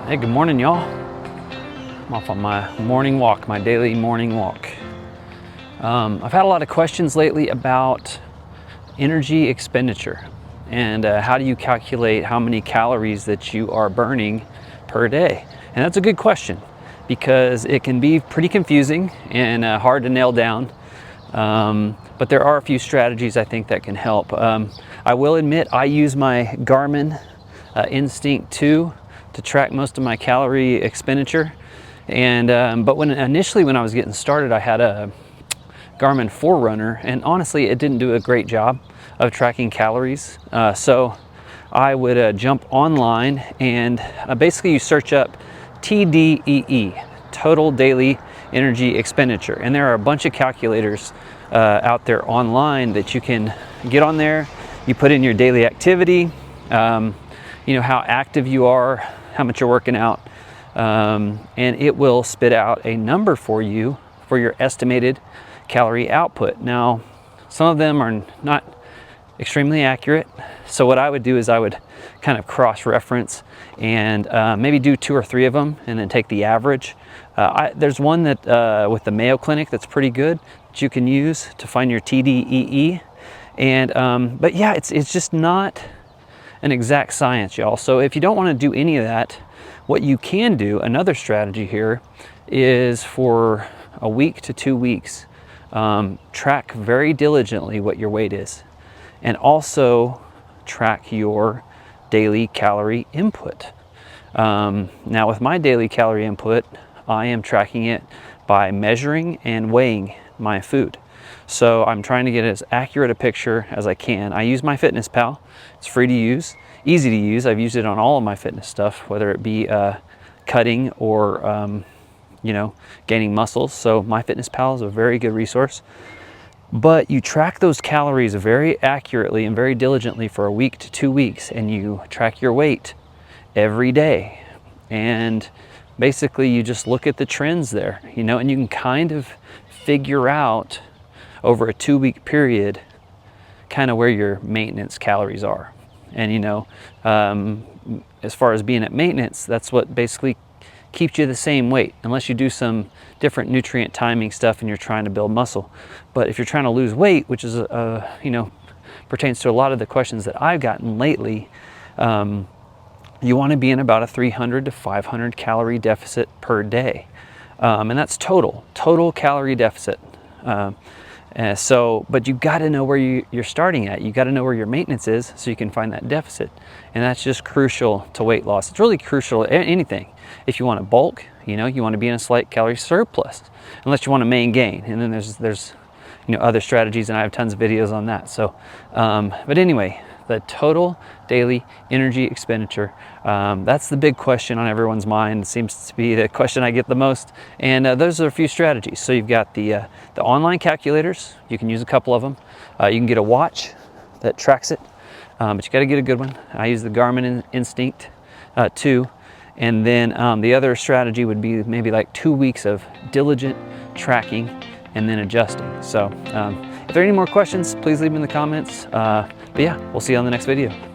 Hey, good morning, y'all. I'm off on my morning walk, my daily morning walk. I've had a lot of questions lately about energy expenditure and how do you calculate how many calories that you are burning per day? And that's a good question because it can be pretty confusing and hard to nail down. But there are a few strategies I think that can help. I will admit I use my Garmin Instinct 2 to track most of my calorie expenditure. And but when I was getting started, I had a Garmin Forerunner, and honestly it didn't do a great job of tracking calories. So I would jump online and basically you search up TDEE, total daily energy expenditure, and there are a bunch of calculators out there online that you can get on there. You put in your daily activity, you know, how active you are, how much you're working out, and it will spit out a number for you for your estimated calorie output. Now, some of them are not extremely accurate, so what I would do is I would kind of cross-reference and maybe do 2 or 3 of them and then take the average. There's one that with the Mayo Clinic that's pretty good that you can use to find your TDEE, and but yeah, it's just not an exact science, y'all. So if you don't want to do any of that, what you can do, another strategy here, is for a week to 2 weeks, track very diligently what your weight is, and also track your daily calorie input. Now with my daily calorie input, I am tracking it by measuring and weighing my food. So I'm trying to get as accurate a picture as I can. I use my Fitness Pal. It's free to use, easy to use. I've used it on all of my fitness stuff, whether it be cutting or you know, gaining muscles. So my Fitness Pal is a very good resource. But you track those calories very accurately and very diligently for a week to 2 weeks, and you track your weight every day. And basically you just look at the trends there, you know, and you can kind of figure out over a 2-week period kind of where your maintenance calories are. And you know, as far as being at maintenance, that's what basically keeps you the same weight, unless you do some different nutrient timing stuff and you're trying to build muscle. But if you're trying to lose weight, which is you know, pertains to a lot of the questions that I've gotten lately, you want to be in about a 300 to 500 calorie deficit per day, and that's total calorie deficit. But you got to know where you're starting at. You got to know where your maintenance is so you can find that deficit. And that's just crucial to weight loss. It's really crucial to anything. If you want to bulk, you know, you want to be in a slight calorie surplus, unless you want to gain. And then there's you know, other strategies, and I have tons of videos on that. So, but anyway, the total daily energy expenditure, that's the big question on everyone's mind. It seems to be the question I get the most. And those are a few strategies. So you've got the online calculators. You can use a couple of them. You can get a watch that tracks it, but you got to get a good one. I use the Garmin Instinct 2. And then the other strategy would be maybe like 2 weeks of diligent tracking and then adjusting. So if there are any more questions, please leave them in the comments. But yeah, we'll see you on the next video.